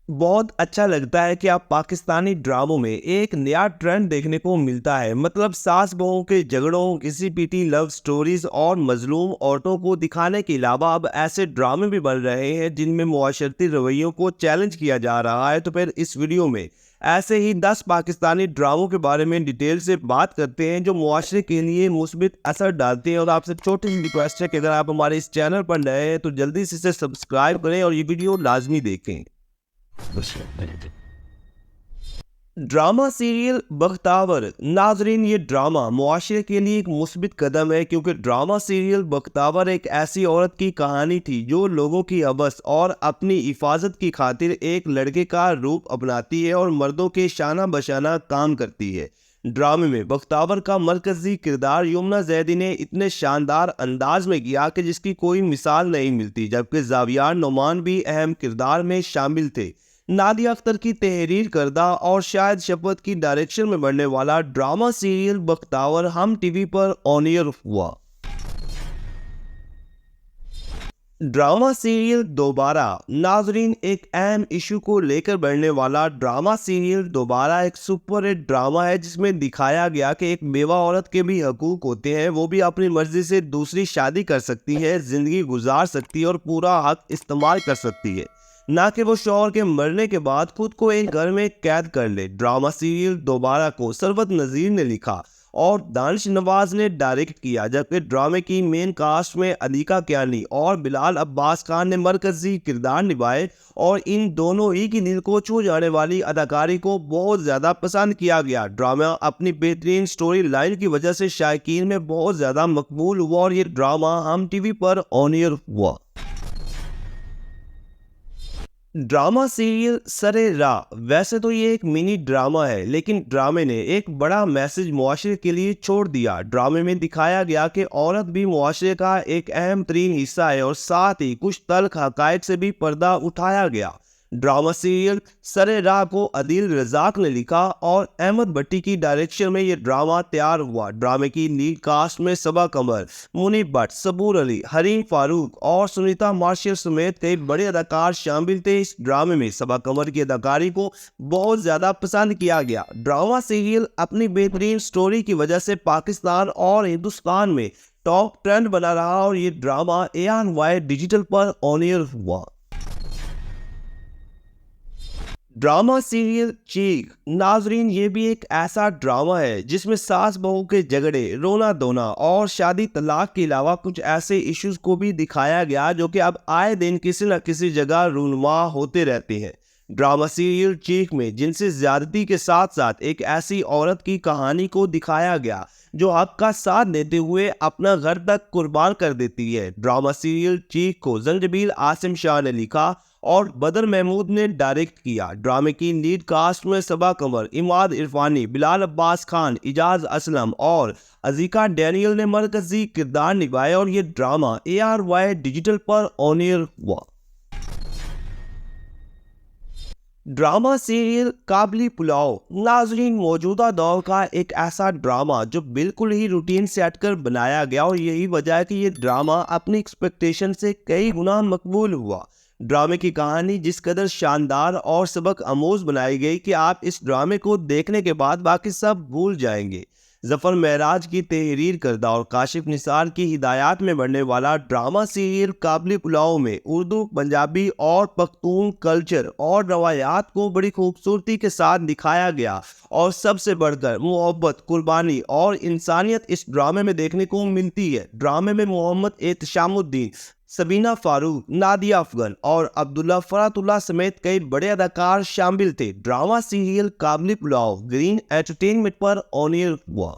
बहुत अच्छा लगता है कि आप पाकिस्तानी ड्रामों में एक नया ट्रेंड देखने को मिलता है। मतलब सास बहुओं के झगड़ों, घिसी पीटी लव स्टोरीज और मजलूम औरतों को दिखाने के अलावा अब ऐसे ड्रामे भी बन रहे हैं जिनमें मुआशरती रवैयों को चैलेंज किया जा रहा है। तो फिर इस वीडियो में ऐसे ही 10 पाकिस्तानी ड्रामों के बारे में डिटेल से बात करते हैं जो मुआशरे के लिए मुस्बित असर डालते हैं। और आपसे छोटी सी रिक्वेस्ट है कि अगर आप हमारे इस चैनल पर नए हैं तो जल्दी से इसे सब्सक्राइब करें और ये वीडियो लाजमी देखें। Drama serial Bakhtawar. नाजरीन, ये ड्रामा मुआशरे के लिए एक मुस्बित कदम है क्योंकि ड्रामा सीरियल बख्तावर एक ऐसी औरत की कहानी थी जो लोगों की हवस और अपनी हिफाजत की खातिर एक लड़के का रूप अपनाती है और मर्दों के शाना बशाना काम करती है। ड्रामे में बख्तावर का मरकजी किरदार यमुना जैदी ने इतने शानदार अंदाज में किया कि जिसकी कोई मिसाल नहीं मिलती, जबकि जावियार नोमान भी अहम किरदार में शामिल थे। नादिया अख्तर की तहरीर करदा और शाहिद शफकत की डायरेक्शन में बनने वाला ड्रामा सीरियल बख्तावर हम टीवी पर ऑन एयर हुआ। ड्रामा सीरियल दोबारा। नाजरीन, एक अहम इशू को लेकर बढ़ने वाला ड्रामा सीरियल दोबारा एक सुपर हिट ड्रामा है जिसमें दिखाया गया कि एक बेवा औरत के भी हकूक होते हैं। वो भी अपनी मर्जी से दूसरी शादी कर सकती है, जिंदगी गुजार सकती है और पूरा हक इस्तेमाल कर सकती है, ना कि वो शौहर के मरने के बाद खुद को एक घर में कैद कर ले। ड्रामा सीरियल दोबारा को सरवत नज़ीर ने लिखा और दानिश नवाज ने डायरेक्ट किया, जबकि ड्रामे की मेन कास्ट में अलीका कियानी और बिलाल अब्बास खान ने मरकजी किरदार निभाए और इन दोनों ही की दिल को छू जाने वाली अदाकारी को बहुत ज़्यादा पसंद किया गया। ड्रामा अपनी बेहतरीन स्टोरी लाइन की वजह से शायकीन में बहुत ज़्यादा मकबूल हुआ और ये ड्रामा हम टीवी पर ऑन एयर हुआ। ड्रामा सीरियल सरे राह। वैसे तो ये एक मिनी ड्रामा है, लेकिन ड्रामे ने एक बड़ा मैसेज मुआशरे के लिए छोड़ दिया। ड्रामे में दिखाया गया कि औरत भी मुआशरे का एक अहम तरीन हिस्सा है और साथ ही कुछ तल्ख हकायक से भी पर्दा उठाया गया। ड्रामा सीरियल सरे राह को अदील रजाक ने लिखा और अहमद भट्टी की डायरेक्शन में ये ड्रामा तैयार हुआ। ड्रामे की लीड कास्ट में सबा कमर, मुनीब भट्ट, सबूर अली, हरीम फारूक और सुनीता मार्शल समेत कई बड़े अदाकार शामिल थे। इस ड्रामे में सबा कमर की अदाकारी को बहुत ज़्यादा पसंद किया गया। ड्रामा सीरियल अपनी बेहतरीन स्टोरी की वजह से पाकिस्तान और हिंदुस्तान में टॉप ट्रेंड बना रहा और ये ड्रामा ANY डिजिटल पर ऑन एयर हुआ। ड्रामा सीरियल चीख। नाजरीन, ये भी एक ऐसा ड्रामा है जिसमें सास बहू के झगड़े, रोना धोना और शादी तलाक के अलावा कुछ ऐसे इश्यूज को भी दिखाया गया जो कि अब आए दिन किसी न किसी जगह रूनुमा होते रहते हैं। ड्रामा सीरियल चीख में जिनसे ज्यादती के साथ साथ एक ऐसी औरत की कहानी को दिखाया गया जो हक का साथ देते हुए अपना घर तक कुर्बान कर देती है। ड्रामा सीरियल चीख को जंजबील आसिम शाह ने लिखा और बदर महमूद ने डायरेक्ट किया। ड्रामे की लीड कास्ट में सबा कमर, इमाद इरफानी, बिलाल अब्बास खान, इजाज असलम और अजीका डैनियल ने मरकजी किरदार निभाए और ये ड्रामा ARY डिजिटल पर ऑन एयर हुआ। Drama serial Kabli Pulao. नाजरीन, मौजूदा दौर का एक ऐसा ड्रामा जो बिल्कुल ही रूटीन से हटकर बनाया गया और यही वजह है कि ये ड्रामा अपनी एक्सपेक्टेशन से कई गुना मकबूल हुआ। ड्रामे की कहानी जिस कदर शानदार और सबक आमोज बनाई गई कि आप इस ड्रामे को देखने के बाद बाकी सब भूल जाएंगे। जफर महराज की तहरीर करदा और काशिफ निसार की हिदायत में बनने वाला ड्रामा सीरियल काबली पुलाव में उर्दू, पंजाबी और पख्तून कल्चर और रवायात को बड़ी खूबसूरती के साथ दिखाया गया और सबसे बढ़कर मोहब्बत, कुर्बानी और इंसानियत इस ड्रामे में देखने को मिलती है। ड्रामे में मोहम्मद एहतशामुद्दीन, सबीना फारूक, नादिया अफगन और अब्दुल्ला फरातुल्लाह समेत कई बड़े अदाकार शामिल थे। Drama serial Kabli Pulao Green Entertainment पर ऑन एयर हुआ।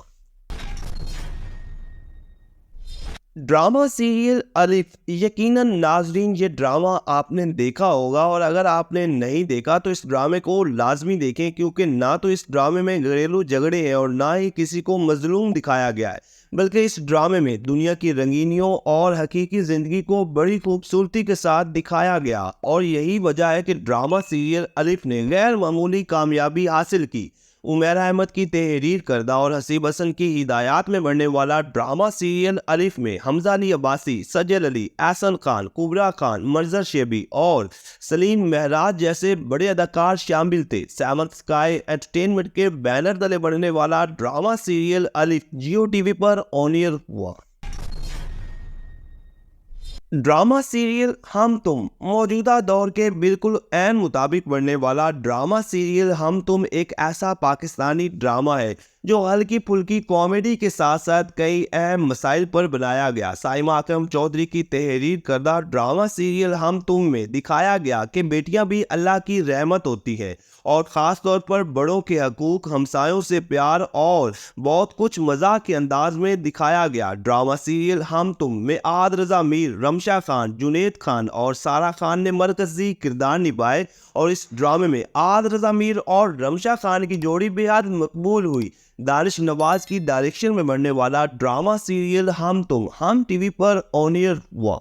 Drama serial Alif. यकीनन नाजरीन, ये ड्रामा आपने देखा होगा और अगर आपने नहीं देखा तो इस ड्रामे को लाजमी देखें क्योंकि ना तो इस ड्रामे में घरेलू झगड़े हैं और ना ही किसी को मजलूम दिखाया गया है, बल्कि इस ड्रामे में दुनिया की रंगीनियों और हकीकी ज़िंदगी को बड़ी खूबसूरती के साथ दिखाया गया और यही वजह है कि ड्रामा सीरियल अलिफ ने गैर मामूली कामयाबी हासिल की। उमैरा अहमद की तहरीर करदा और हसीब हसन की हिदायत में बनने वाला ड्रामा सीरियल अलिफ में हमजा अली अब्बासी, सजल अली, एहसन खान, कुबरा खान, मर्जर शेबी और सलीम महराज जैसे बड़े अदाकार शामिल थे। सेवंथ स्काई एंटरटेनमेंट के बैनर तले बनने वाला ड्रामा सीरियल अलिफ जियो टीवी पर ऑन एयर हुआ। ड्रामा सीरियल हम तुम मौजूदा दौर के बिल्कुल ऐन मुताबिक बनने वाला ड्रामा सीरियल हम तुम एक ऐसा पाकिस्तानी ड्रामा है जो हल्की फुल्की कॉमेडी के साथ साथ कई अहम मसाइल पर बनाया गया। साइमा अकरम चौधरी की तहरीर करदा ड्रामा सीरियल हम तुम में दिखाया गया कि बेटियां भी अल्लाह की रहमत होती है और ख़ास तौर पर बड़ों के हकूक़, हमसायों से प्यार और बहुत कुछ मज़ाक के अंदाज में दिखाया गया। ड्रामा सीरियल हम तुम में आद रज़ा मीर, रमशा खान, जुनेद खान और सारा खान ने मरकज़ी किरदार निभाए और इस ड्रामे में आद रज़ा मीर और रमशा खान की जोड़ी बेहद मकबूल हुई। दानिश नवाज की डायरेक्शन में बनने वाला ड्रामा सीरियल हम टीवी पर ऑन एयर हुआ।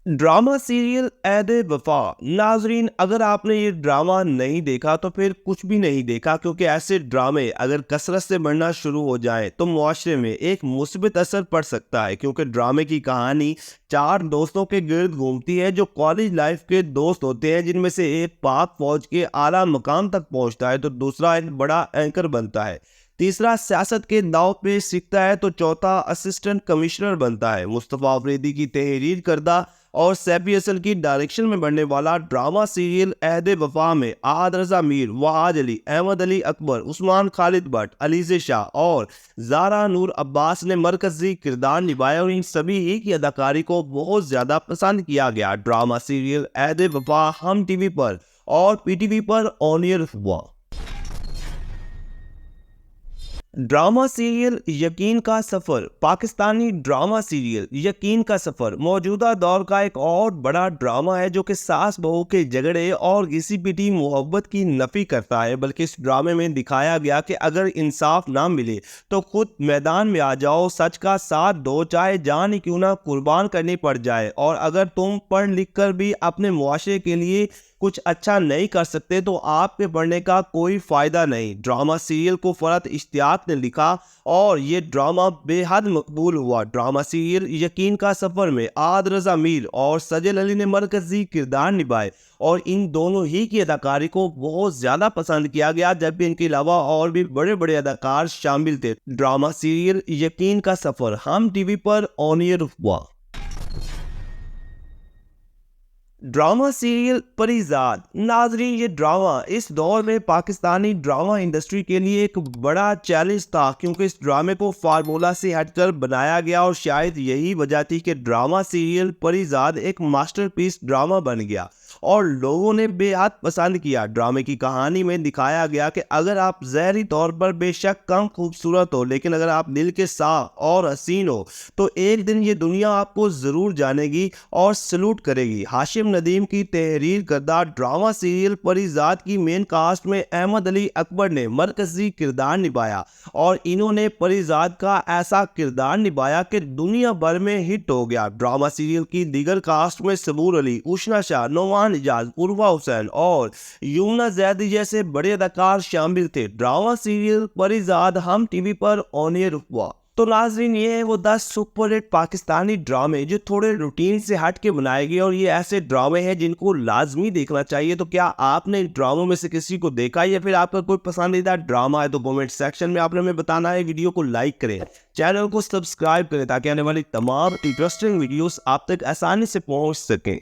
ड्रामा सीरियल ऐदे वफा। नाजरीन, अगर आपने ये ड्रामा नहीं देखा तो फिर कुछ भी नहीं देखा, क्योंकि ऐसे ड्रामे अगर कसरत से बनना शुरू हो जाए तो मुआशरे में एक मुस्बित असर पड़ सकता है, क्योंकि ड्रामे की कहानी 4 दोस्तों के गिर्द घूमती है जो कॉलेज लाइफ के दोस्त होते हैं, जिनमें से एक पाक फौज के आला मकाम तक पहुंचता है तो दूसरा एक बड़ा एंकर बनता है, तीसरा सियासत के दाव पे सीखता है तो चौथा असिस्टेंट कमिश्नर बनता है। मुस्तफ़ा अफरीदी की तहरीर करदा और सैफी असल की डायरेक्शन में बनने वाला ड्रामा सीरियल अहदे वफा में आहद रज़ा मीर, वहाज अली, अहमद अली अकबर, उस्मान खालिद भट्ट, अलीज़े शाह और ज़ारा नूर अब्बास ने मरकज़ी किरदार निभाया और इन सभी ही की अदाकारी को बहुत ज़्यादा पसंद किया गया। ड्रामा सीरियल अहदे वफा हम टीवी पर और पीटीवी पर ऑन एयर हुआ। ड्रामा सीरियल यकीन का सफ़र। पाकिस्तानी ड्रामा सीरियल यकीन का सफ़र मौजूदा दौर का एक और बड़ा ड्रामा है जो कि सास बहू के झगड़े और घिसी पिटी मोहब्बत की नफ़ी करता है। बल्कि इस ड्रामे में दिखाया गया कि अगर इंसाफ ना मिले तो खुद मैदान में आ जाओ, सच का साथ दो, चाहे जान ही क्यों ना कुर्बान करनी पड़ जाए। और अगर तुम पढ़ लिख कर भी अपने मुआशरे के लिए कुछ अच्छा नहीं कर सकते तो आपके पढ़ने का कोई फ़ायदा नहीं। ड्रामा सीरियल को फरहत इश्तियाक ने लिखा और ये ड्रामा बेहद मकबूल हुआ। ड्रामा सीरियल यकीन का सफ़र में आद रज़ा मीर और सजल अली ने मरकज़ी किरदार निभाए और इन दोनों ही की अदाकारी को बहुत ज़्यादा पसंद किया गया, जबकि इनके अलावा और भी बड़े बड़े अदाकार शामिल थे। ड्रामा सीरियल यकीन का सफ़र हम टीवी पर ऑन एयर हुआ। Drama serial Parizad. नाजरीन, ये ड्रामा इस दौर में पाकिस्तानी ड्रामा इंडस्ट्री के लिए एक बड़ा चैलेंज था, क्योंकि इस ड्रामे को फार्मूला से हटकर बनाया गया और शायद यही वजह थी कि ड्रामा सीरियल परिजाद एक मास्टरपीस ड्रामा बन गया और लोगों ने बेहद पसंद किया। ड्रामे की कहानी में दिखाया गया कि अगर आप ज़ाहिरी तौर पर बेशक कम खूबसूरत हो, लेकिन अगर आप दिल के साफ और हसीन हो तो एक दिन ये दुनिया आपको ज़रूर जानेगी और सलूट करेगी। हाशिम नदीम की तहरीर करदा ड्रामा सीरियल परिजाद की मेन कास्ट में अहमद अली अकबर ने मरकज़ी किरदार निभाया और इन्होंने परिजाद का ऐसा किरदार निभाया कि दुनिया भर में हिट हो गया। ड्रामा सीरियल की दीगर कास्ट में सबूर अली, उशना शाह, नौमान इजाज, उर्वा हुसैन और युमना जैदी जैसे बड़े अदाकार शामिल थे। ड्रामा सीरियल परिजाद हम टीवी पर ऑन एयर हुआ। तो नाज़रीन, ये है वो 10 सुपरहिट पाकिस्तानी ड्रामे जो थोड़े रूटीन से हट के बनाए गए और ये ऐसे ड्रामे हैं जिनको लाजमी देखना चाहिए। तो क्या आपने इन ड्रामों में से किसी को देखा या फिर आपका कोई पसंदीदा ड्रामा है तो कमेंट सेक्शन में आपने हमें बताना है। वीडियो को लाइक करें, चैनल को सब्सक्राइब करें ताकि आने वाली तमाम इंटरेस्टिंग वीडियोस आप तक आसानी से पहुंच सकें।